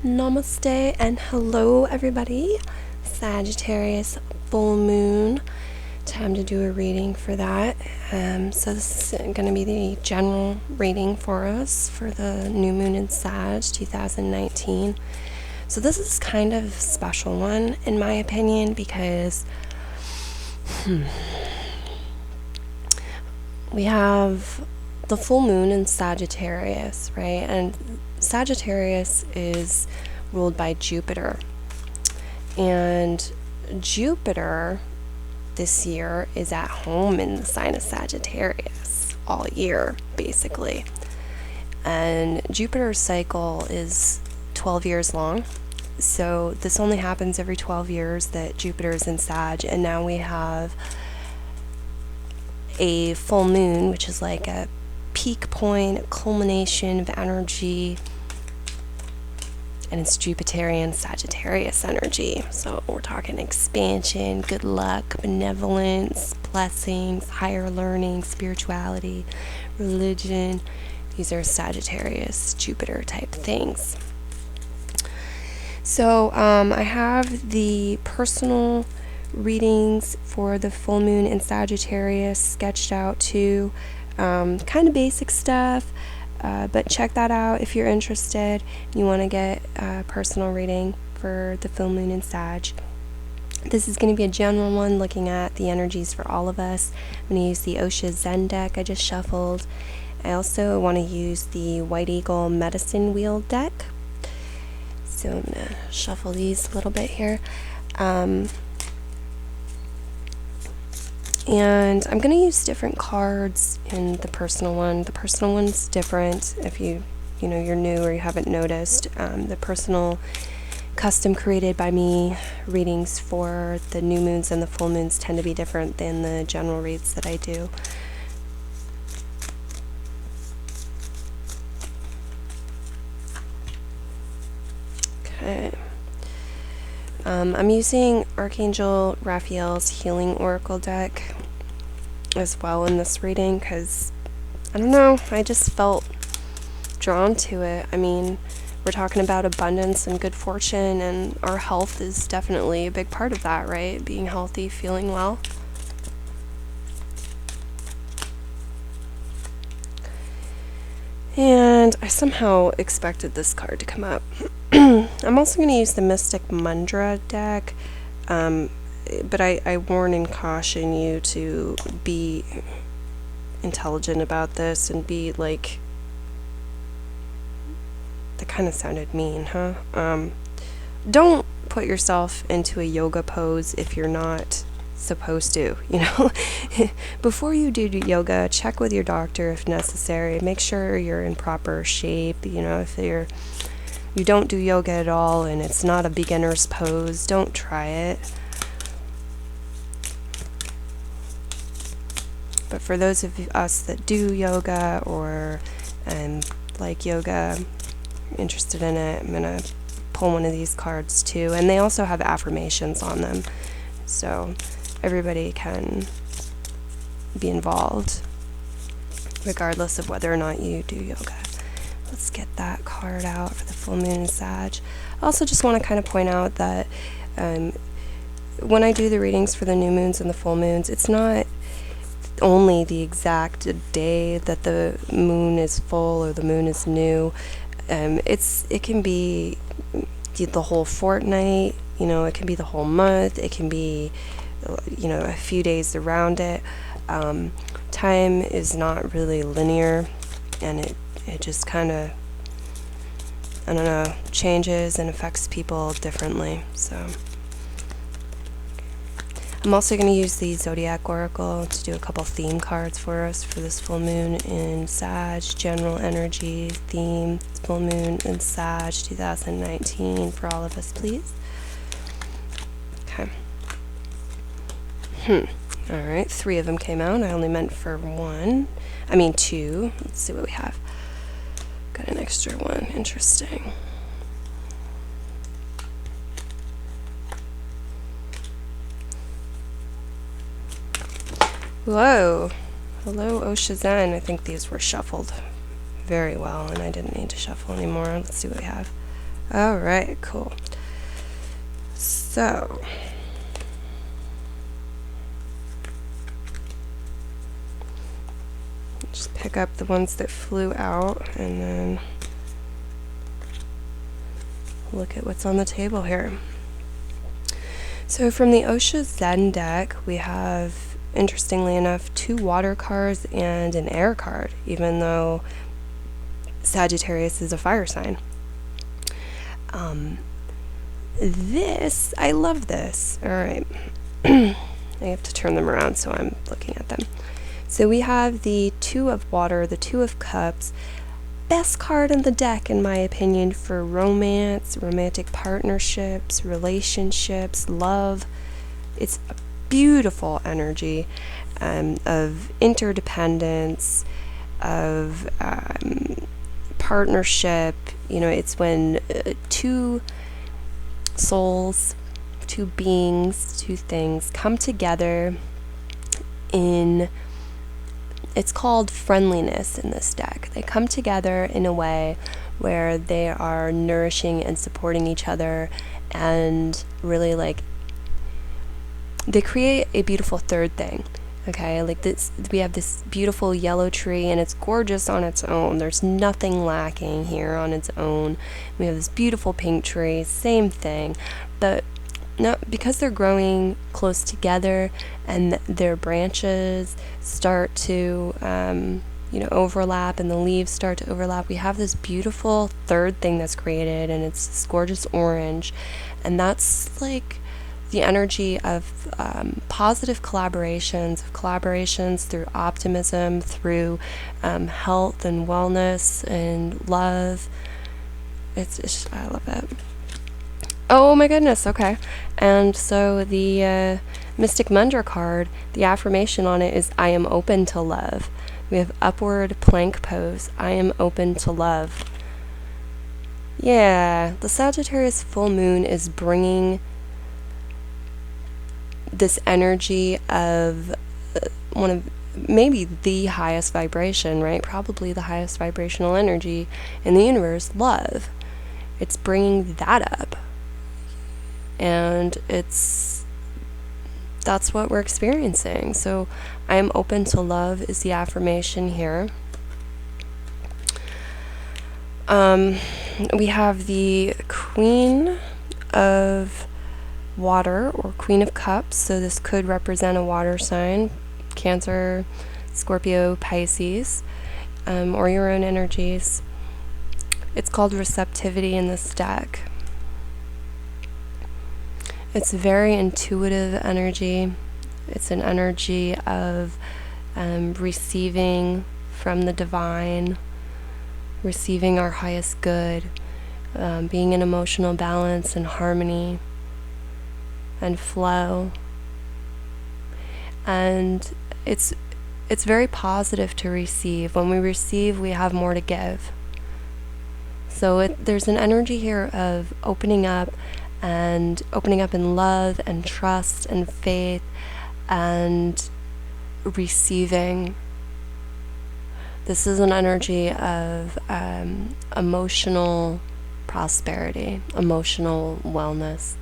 Namaste and hello everybody. Sagittarius full moon. Time to do a reading for that. So this is going to be the general reading for us for the new moon in Sag 2019. So this is kind of a special one in my opinion because we have the full moon in Sagittarius, right? And Sagittarius is ruled by Jupiter. And Jupiter this year is at home in the sign of Sagittarius all year, basically. And Jupiter's cycle is 12 years long. So this only happens every 12 years that Jupiter is in Sag. And now we have a full moon, which is like a peak point, a culmination of energy, and it's Jupiterian Sagittarius energy. So we're talking expansion, good luck, benevolence, blessings, higher learning, spirituality, religion. These are Sagittarius, Jupiter type things. So I have the personal readings for the full moon in Sagittarius sketched out too. Kind of basic stuff, but check that out if you're interested. You want to get a personal reading for the full moon in Sag. This is going to be a general one looking at the energies for all of us. I'm going to use the Osha Zen deck I just shuffled. I also want to use the White Eagle Medicine Wheel deck. So I'm going to shuffle these a little bit here. And I'm going to use different cards in the personal one. The personal one's different if you're new or you haven't noticed. The personal custom created by me readings for the new moons and the full moons tend to be different than the general reads that I do. Okay. I'm using Archangel Raphael's Healing Oracle deck as well in this reading because, I don't know, I just felt drawn to it. I mean, we're talking about abundance and good fortune, and our health is definitely a big part of that, right? Being healthy, feeling well. And I somehow expected this card to come up. I'm also going to use the Mystic Mundra deck, but I warn and caution you to be intelligent about this and be like, that kind of sounded mean, huh? Don't put yourself into a yoga pose if you're not supposed to, Before you do yoga, check with your doctor if necessary. Make sure you're in proper shape. If you don't do yoga at all and it's not a beginner's pose, don't try it. But for those of us that do yoga or like yoga, interested in it, I'm going to pull one of these cards too. And they also have affirmations on them. So everybody can be involved, regardless of whether or not you do yoga. Let's get that card out for the full moon in Sag. I also just want to kind of point out that when I do the readings for the new moons and the full moons, it's not only the exact day that the moon is full or the moon is new. It can be the whole fortnight, it can be the whole month, it can be a few days around it. Time is not really linear, and it just kind of, I don't know, changes and affects people differently. So I'm also going to use the Zodiac Oracle to do a couple theme cards for us for this full moon in Sag, general energy theme, full moon in Sag 2019 for all of us, please. Okay. Alright, 3 of them came out. I only meant for 2. Let's see what we have. Got an extra one. Interesting. Whoa. Hello, Osha Zen. I think these were shuffled very well, and I didn't need to shuffle anymore. Let's see what we have. All right, cool. So, just pick up the ones that flew out and then look at what's on the table here. So from the Osha Zen deck, we have, interestingly enough, 2 water cards and an air card, even though Sagittarius is a fire sign. I love this. All right. I have to turn them around so I'm looking at them. So we have the 2 of water, the 2 of cups. Best card in the deck, in my opinion, for romance, romantic partnerships, relationships, love. It's a beautiful energy of interdependence, of partnership. You know, it's when 2 souls, 2 beings, 2 things come together in, it's called friendliness in this deck. They come together in a way where they are nourishing and supporting each other, and really, like, they create a beautiful third thing. Okay, like this, we have this beautiful yellow tree, and it's gorgeous on its own. There's nothing lacking here on its own. We have this beautiful pink tree, same thing, but no, because they're growing close together and their branches start to overlap, and the leaves start to overlap, we have this beautiful third thing that's created, and it's this gorgeous orange, and that's like the energy of positive collaborations through optimism, through health and wellness and love. It's I love it. Oh my goodness, okay. And so the Mystic Mudra card, the affirmation on it is, I am open to love. We have upward plank pose. I am open to love. Yeah, the Sagittarius full moon is bringing this energy of one of maybe the highest vibration, right? Probably the highest vibrational energy in the universe, love. It's bringing that up. And that's what we're experiencing. So I am open to love is the affirmation here. We have the Queen of Water, or Queen of Cups, so this could represent a water sign, Cancer, Scorpio, Pisces, or your own energies. It's called receptivity in this deck. It's very intuitive energy. It's an energy of receiving from the divine, receiving our highest good, being in emotional balance and harmony and flow. And it's very positive to receive. When we receive, we have more to give. So there's an energy here of opening up in love and trust and faith and receiving. This is an energy of emotional prosperity, emotional wellness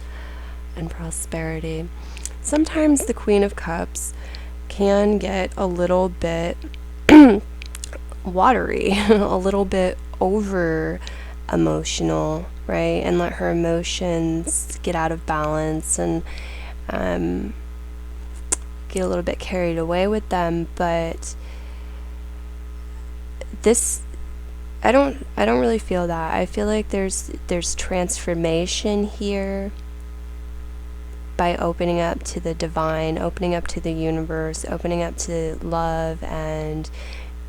and prosperity. Sometimes the Queen of Cups can get a little bit watery, a little bit over emotional, right? And let her emotions get out of balance and get a little bit carried away with them. But this, I don't really feel that. I feel like there's transformation here by opening up to the divine, opening up to the universe, opening up to love and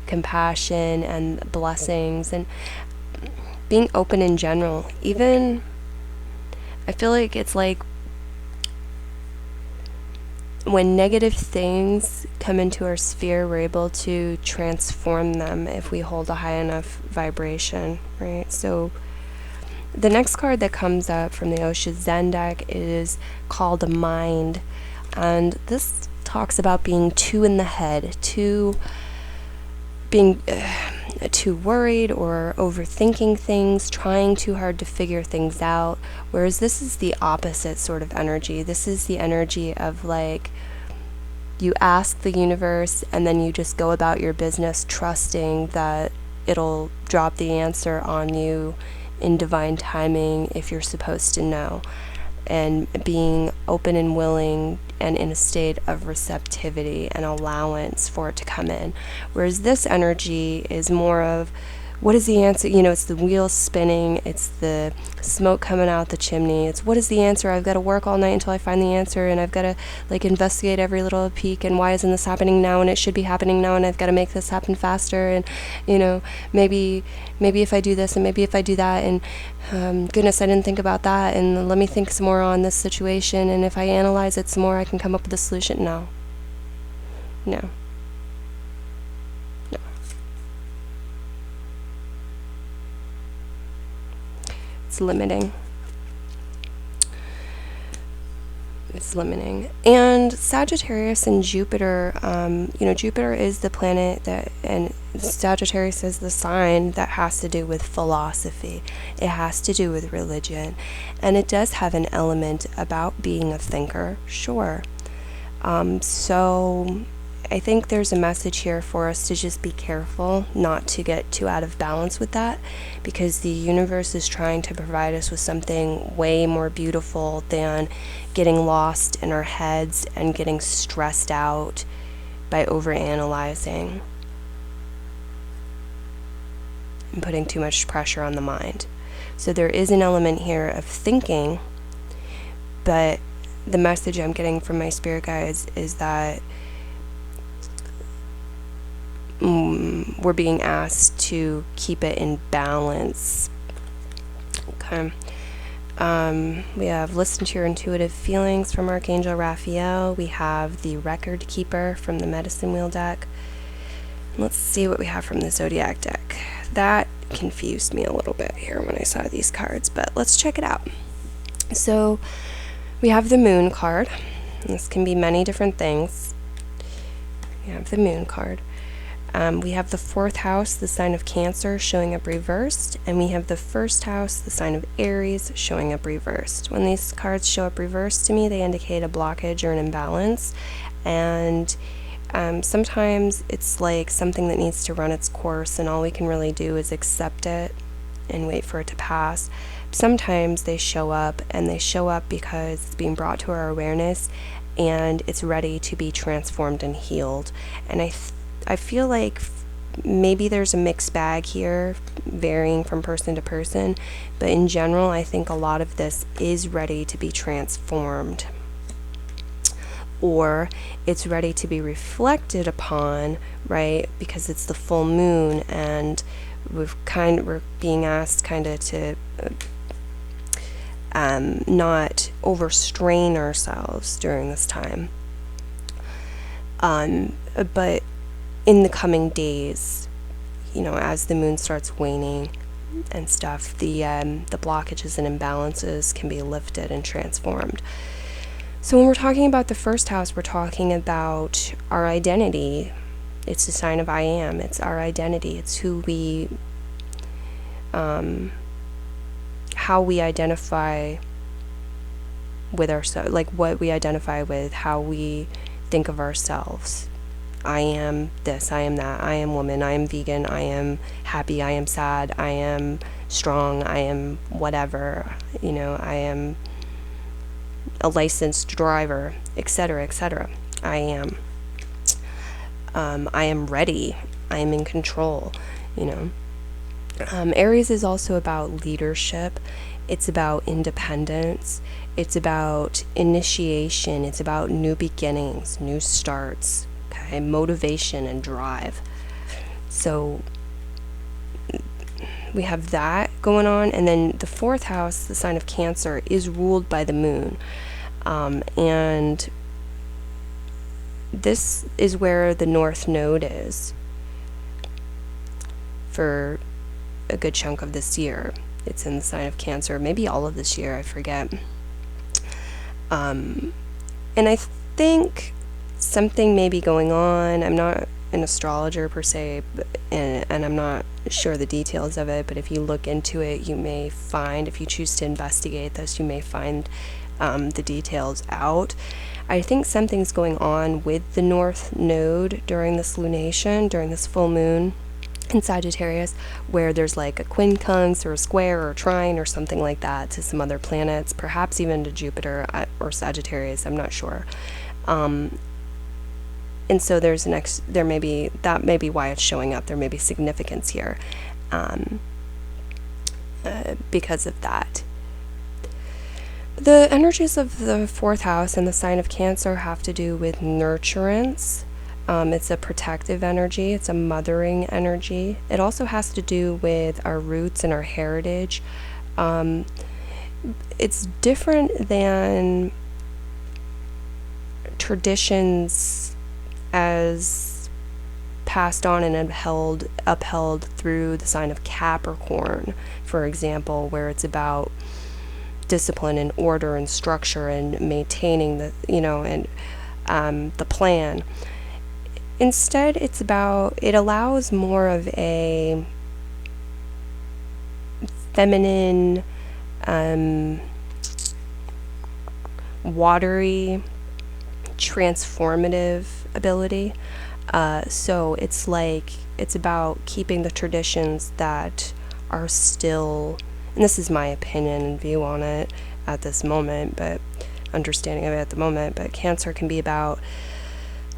compassion and blessings, and being open in general. Even, I feel like it's like when negative things come into our sphere, we're able to transform them if we hold a high enough vibration, right? So the next card that comes up from the Osha Zen deck is called Mind, and this talks about being 2 in the head, being too worried or overthinking things, trying too hard to figure things out. Whereas this is the opposite sort of energy. This is the energy of like, you ask the universe and then you just go about your business trusting that it'll drop the answer on you in divine timing if you're supposed to know, and being open and willing and in a state of receptivity and allowance for it to come in. Whereas this energy is more of, what is the answer? It's the wheels spinning, it's the smoke coming out the chimney, it's what is the answer? I've got to work all night until I find the answer, and I've got to like investigate every little peak, and why isn't this happening now, and it should be happening now, and I've got to make this happen faster, and maybe if I do this and maybe if I do that, and goodness, I didn't think about that, and let me think some more on this situation, and if I analyze it some more I can come up with a solution. No. It's limiting. And Sagittarius and Jupiter, Jupiter is the planet that, and Sagittarius is the sign that has to do with philosophy. It has to do with religion. And it does have an element about being a thinker, sure. So I think there's a message here for us to just be careful not to get too out of balance with that, because the universe is trying to provide us with something way more beautiful than getting lost in our heads and getting stressed out by overanalyzing and putting too much pressure on the mind. So there is an element here of thinking, but the message I'm getting from my spirit guides is that we're being asked to keep it in balance. Okay. We have Listen to Your Intuitive Feelings from Archangel Raphael. We have the Record Keeper from the Medicine Wheel deck. Let's see what we have from the Zodiac deck. That confused me a little bit here when I saw these cards, but let's check it out. So we have the Moon card. This can be many different things. We have the Moon card. We have the 4th house, the sign of Cancer, showing up reversed, and we have the 1st house, the sign of Aries, showing up reversed. When these cards show up reversed to me, they indicate a blockage or an imbalance, and sometimes it's like something that needs to run its course, and all we can really do is accept it and wait for it to pass. Sometimes they show up, and they show up because it's being brought to our awareness, and it's ready to be transformed and healed. And I feel like maybe there's a mixed bag here, varying from person to person, but in general, I think a lot of this is ready to be transformed, or it's ready to be reflected upon, right? Because it's the full moon, and we're being asked kind of to not overstrain ourselves during this time. But in the coming days, as the moon starts waning and stuff, the blockages and imbalances can be lifted and transformed. So when we're talking about the 1st house, we're talking about our identity. It's a sign of I am. It's our identity. It's who we, how we identify with ourselves, like what we identify with, how we think of ourselves. I am this, I am that, I am woman, I am vegan, I am happy, I am sad, I am strong, I am whatever, I am a licensed driver, etc., etc. I am ready, I am in control, Aries is also about leadership. It's about independence. It's about initiation. It's about new beginnings, new starts, okay, motivation and drive. So we have that going on. And then the 4th house, the sign of Cancer, is ruled by the moon. And this is where the North Node is for a good chunk of this year. It's in the sign of Cancer, maybe all of this year, I forget. And I think something may be going on. I'm not an astrologer per se, and I'm not sure the details of it, but if you look into it, you may find, if you choose to investigate this, you may find the details out. I think something's going on with the North Node during this lunation, during this full moon in Sagittarius, where there's like a quincunx or a square or a trine or something like that to some other planets, perhaps even to Jupiter or Sagittarius, I'm not sure. And so there may be, that may be why it's showing up. There may be significance here because of that. The energies of the fourth house and the sign of Cancer have to do with nurturance. It's a protective energy. It's a mothering energy. It also has to do with our roots and our heritage. It's different than traditions as passed on and upheld through the sign of Capricorn, for example, where it's about discipline and order and structure and maintaining the, and the plan. Instead, it allows more of a feminine, watery, transformative ability. So it's about keeping the traditions that are still, and this is my opinion and view on it at this moment, but understanding of it at the moment, but Cancer can be about,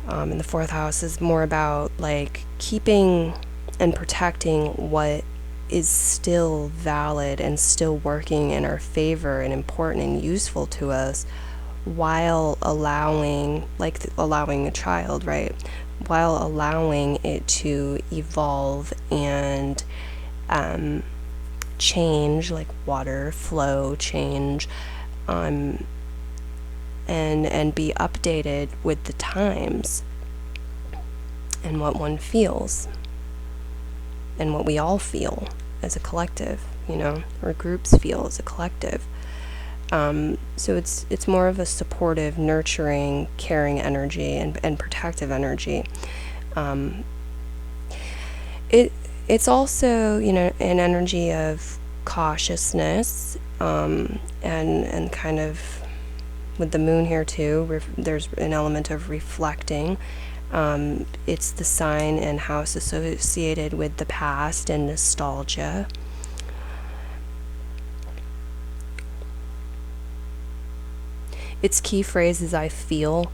in the fourth house is more about like keeping and protecting what is still valid and still working in our favor and important and useful to us, while allowing a child, right? While allowing it to evolve and change, like water flow change, and be updated with the times and what one feels and what we all feel as a collective, or groups feel as a collective. So it's more of a supportive, nurturing, caring energy and protective energy. It's also, an energy of cautiousness, and kind of with the moon here too, there's an element of reflecting. It's the sign and house associated with the past and nostalgia. Its key phrase is I feel.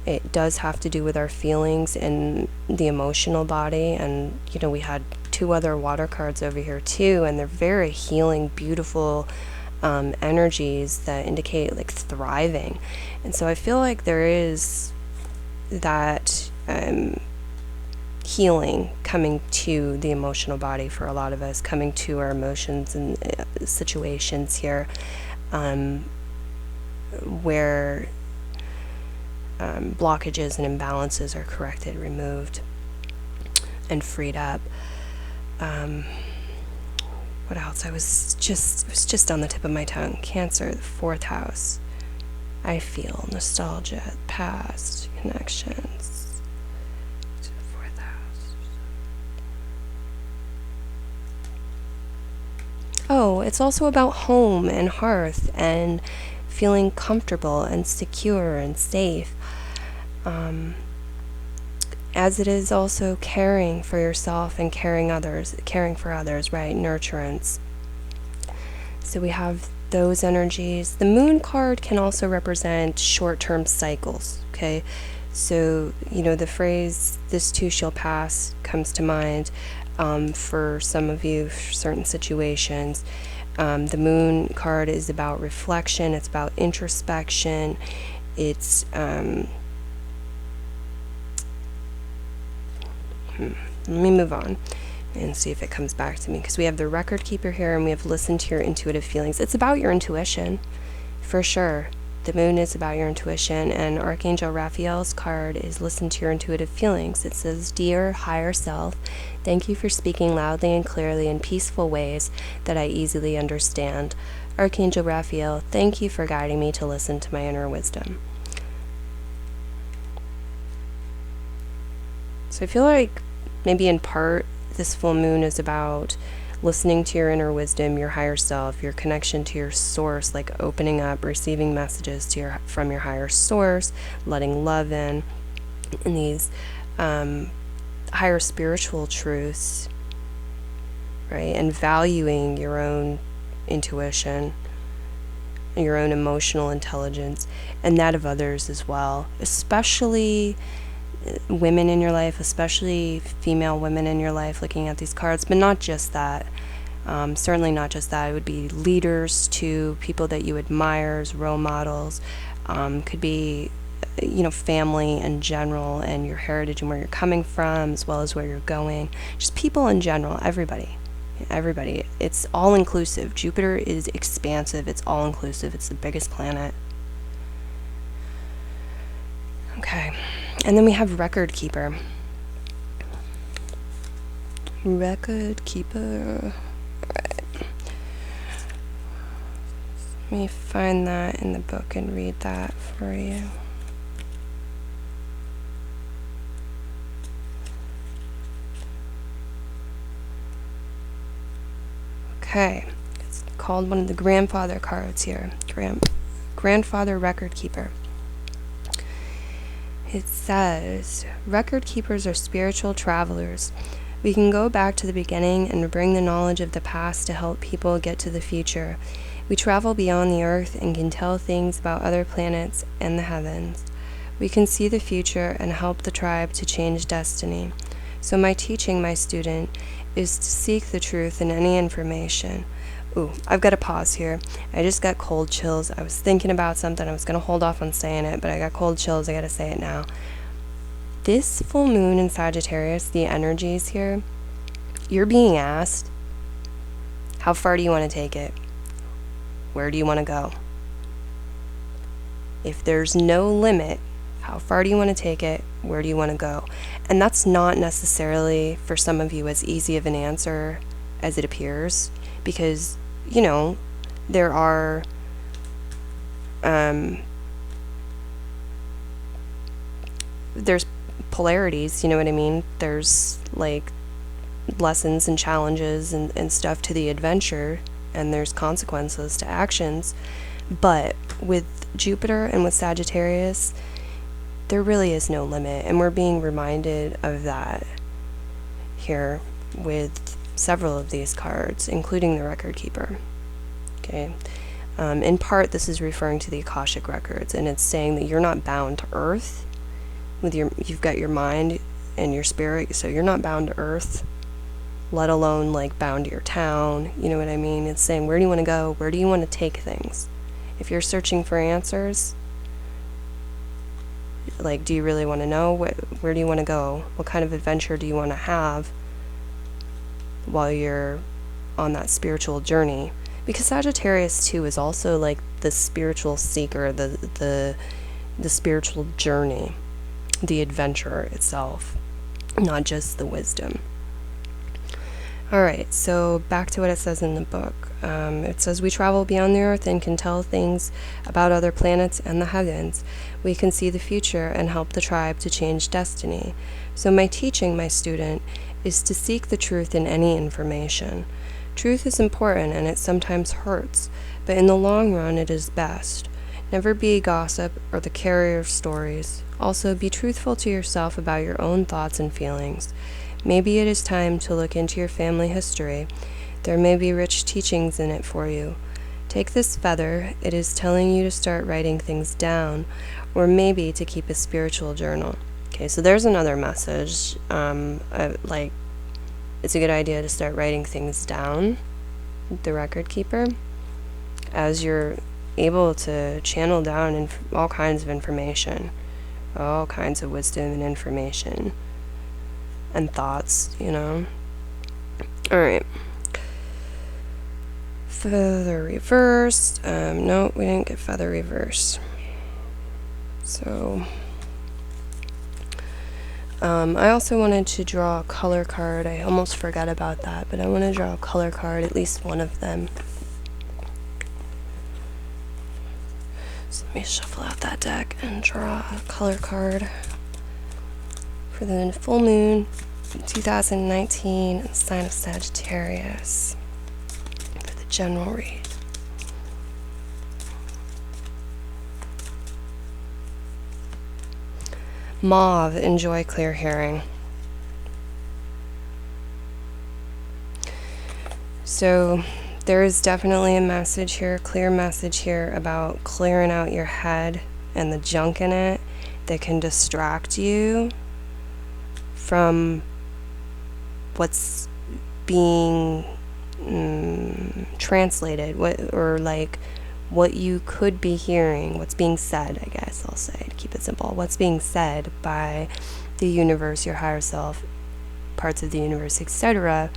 It does have to do with our feelings and the emotional body. And, we had 2 other water cards over here too, and they're very healing, beautiful energies that indicate like thriving. And so I feel like there is that healing coming to the emotional body for a lot of us, coming to our emotions and situations here, where blockages and imbalances are corrected, removed, and freed up. What else? It was just on the tip of my tongue. Cancer, the fourth house. I feel nostalgia, past connections to the fourth house. Oh, it's also about home and hearth and feeling comfortable and secure and safe, as it is also caring for yourself and caring for others, right? Nurturance. So we have those energies. The moon card can also represent short-term cycles, okay? So, the phrase, this too shall pass, comes to mind for some of you, for certain situations. The moon card is about reflection. It's about introspection. It's let me move on and see if it comes back to me, because we have the record keeper here and we have listen to your intuitive feelings. It's about your intuition, for sure. The moon is about your intuition, and Archangel Raphael's card is listen to your intuitive feelings. It says, Dear higher self, thank you for speaking loudly and clearly in peaceful ways that I easily understand. Archangel Raphael, thank you for guiding me to listen to my inner wisdom. So I feel like maybe in part this full moon is about listening to your inner wisdom, your higher self, your connection to your source, like opening up, receiving messages from your higher source, letting love in, and these higher spiritual truths, right? And valuing your own intuition, your own emotional intelligence, and that of others as well, especially women in your life, especially female women in your life, looking at these cards, but not just that. Certainly not just that. It would be leaders too, people that you admire as role models. Could be, family in general, and your heritage and where you're coming from, as well as where you're going. Just people in general, everybody. It's all inclusive. Jupiter is expansive. It's all inclusive. It's the biggest planet. Okay. And then we have Record Keeper. Record Keeper. Alright. Let me find that in the book and read that for you. Okay. It's called one of the grandfather cards here. Grandfather Record Keeper. It says, record keepers are spiritual travelers. We can go back to the beginning and bring the knowledge of the past to help people get to the future. We travel beyond the earth and can tell things about other planets and the heavens. We can see the future and help the tribe to change destiny. So my teaching, my student, is to seek the truth in any information. Ooh, I've got to pause here. I just got cold chills. I was thinking about something. I was going to hold off on saying it, but I got cold chills. I got to say it now. This full moon in Sagittarius, the energies here, you're being asked, how far do you want to take it? Where do you want to go? If there's no limit, how far do you want to take it? Where do you want to go? And that's not necessarily, for some of you, as easy of an answer as it appears, because there are there's polarities, you know what I mean? There's like lessons and challenges and stuff to the adventure, and there's consequences to actions. But with Jupiter and with Sagittarius, there really is no limit, and we're being reminded of that here with several of these cards, including the Record Keeper. Okay. In part, this is referring to the Akashic records, and it's saying that you're not bound to Earth. You've got your mind and your spirit, so you're not bound to Earth, let alone like bound to your town. You know what I mean? It's saying, where do you want to go? Where do you want to take things? If you're searching for answers, like, do you really want to know? Where do you want to go? What kind of adventure do you want to have while you're on that spiritual journey? Because Sagittarius too is also like the spiritual seeker, the spiritual journey, the adventure itself, not just the wisdom. Alright, so back to what it says in the book. It says, we travel beyond the earth and can tell things about other planets and the heavens. We can see the future and help the tribe to change destiny. So my teaching, my student, is to seek the truth in any information. Truth is important and it sometimes hurts, but in the long run it is best. Never be a gossip or the carrier of stories. Also, be truthful to yourself about your own thoughts and feelings. Maybe it is time to look into your family history. There may be rich teachings in it for you. Take this feather. It is telling you to start writing things down, or maybe to keep a spiritual journal. Okay, so there's another message. It's a good idea to start writing things down, the Record Keeper, as you're able to channel down all kinds of information, all kinds of wisdom and information and thoughts, Alright. Feather reversed. No, we didn't get feather reversed. So, I also wanted to draw a color card. I almost forgot about that, but I want to draw a color card, at least one of them. So let me shuffle out that deck and draw a color card for the full moon in 2019 in the sign of Sagittarius for the general read. Mauve, enjoy clear hearing. So there is definitely a message here, clear message here about clearing out your head and the junk in it that can distract you from what's being translated, what you could be hearing, what's being said, I guess I'll say, to keep it simple, what's being said by the universe, your higher self, parts of the universe, etc.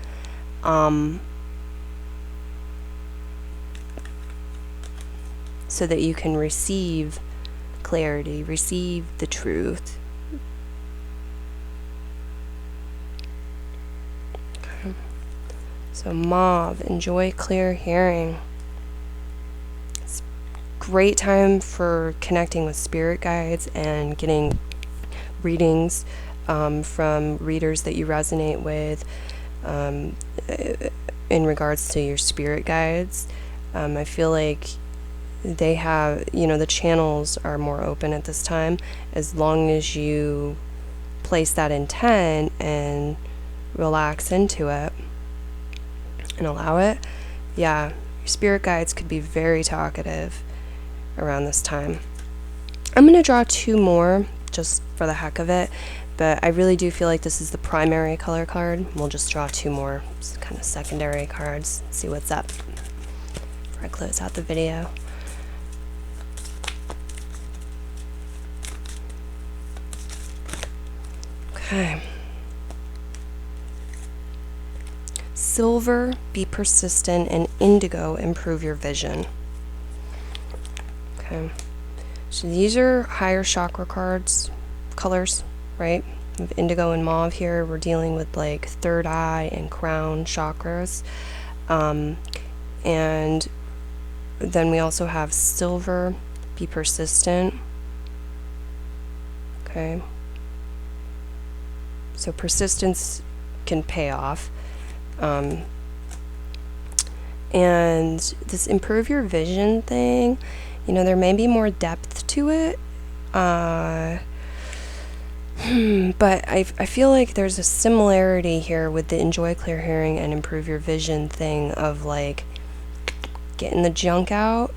So that you can receive clarity, receive the truth. Okay. So Mauve, enjoy clear hearing. It's a great time for connecting with spirit guides and getting readings from readers that you resonate with in regards to your spirit guides. I feel like they have, the channels are more open at this time, as long as you place that intent and relax into it and allow it. Yeah, your spirit guides could be very talkative around this time. I'm going to draw 2 more just for the heck of it, but I really do feel like this is the primary color card. We'll just draw 2 more kind of secondary cards, see what's up before I close out the video. Okay. Silver, be persistent, and indigo, improve your vision. Okay. So these are higher chakra colors, right? With indigo and mauve here, we're dealing with like third eye and crown chakras. And then we also have silver, be persistent. Okay. So persistence can pay off. And this improve your vision thing, there may be more depth to it. But I feel like there's a similarity here with the enjoy clear hearing and improve your vision thing of like getting the junk out,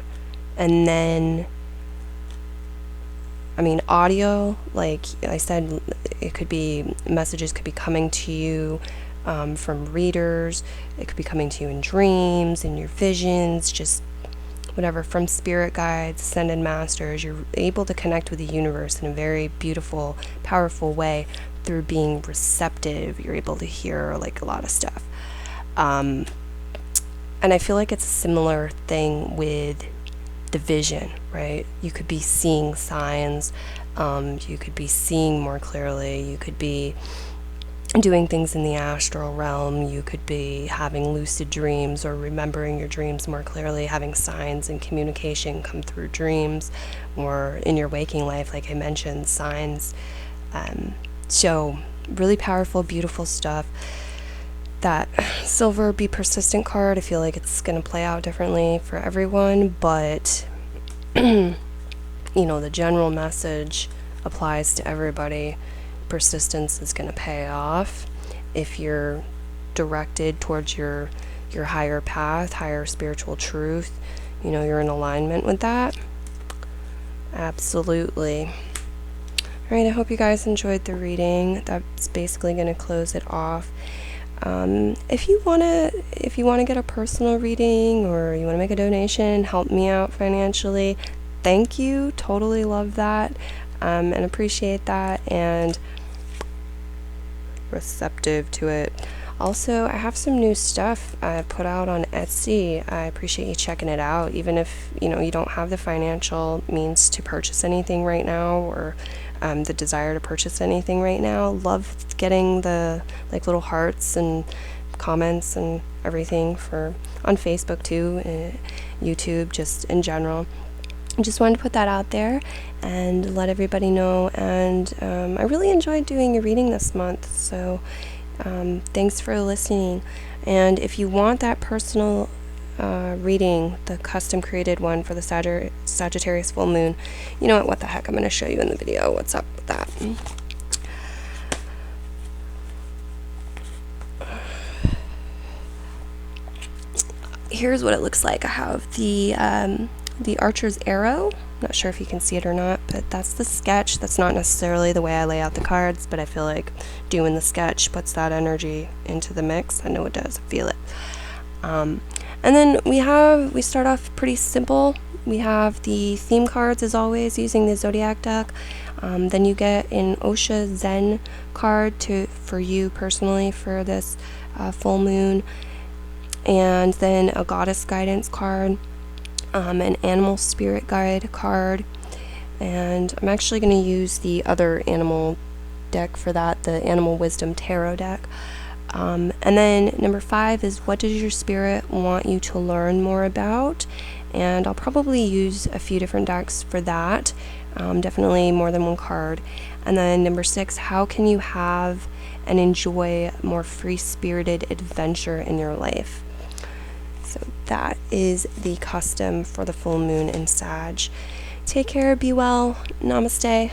and then audio, like I said, it could be messages could be coming to you from readers. It could be coming to you in dreams, in your visions, just whatever, from spirit guides, ascended masters. You're able to connect with the universe in a very beautiful, powerful way through being receptive. You're able to hear like a lot of stuff. And I feel like it's a similar thing with the vision, right? You could be seeing signs, you could be seeing more clearly, you could be doing things in the astral realm, you could be having lucid dreams or remembering your dreams more clearly, having signs and communication come through dreams or in your waking life, like I mentioned, signs. So really powerful, beautiful stuff. That silver be persistent card, I feel like it's going to play out differently for everyone, but the general message applies to everybody. Persistence is going to pay off if you're directed towards your higher path, higher spiritual truth. You're in alignment with that. Absolutely. All right, I hope you guys enjoyed the reading. That's basically going to close it off. If you wanna get a personal reading or you wanna make a donation, help me out financially, thank you. Totally love that, and appreciate that, and receptive to it. Also, I have some new stuff I put out on Etsy. I appreciate you checking it out, even if you don't have the financial means to purchase anything right now, or the desire to purchase anything right now. Love getting the little hearts and comments and everything on Facebook too, YouTube, just in general. I just wanted to put that out there and let everybody know. And I really enjoyed doing your reading this month, so thanks for listening. And if you want that personal reading, the custom created one for the Sagittarius full moon, you know what the heck, I'm going to show you in the video what's up with that. Here's what it looks like. I have the Archer's Arrow. Not sure if you can see it or not, but that's the sketch. That's not necessarily the way I lay out the cards, but I feel like doing the sketch puts that energy into the mix. I know it does. I feel it. And then we start off pretty simple. We have the theme cards as always using the Zodiac deck. Then you get an Osha Zen card for you personally for this full moon, and then a Goddess Guidance card, an Animal Spirit Guide card, and I'm actually going to use the other animal deck for that, the Animal Wisdom Tarot deck. And then number 5 is, what does your spirit want you to learn more about? And I'll probably use a few different decks for that, definitely more than one card. And then number 6, how can you have and enjoy more free-spirited adventure in your life? So that is the custom for the full moon in Sag. Take care, be well, namaste.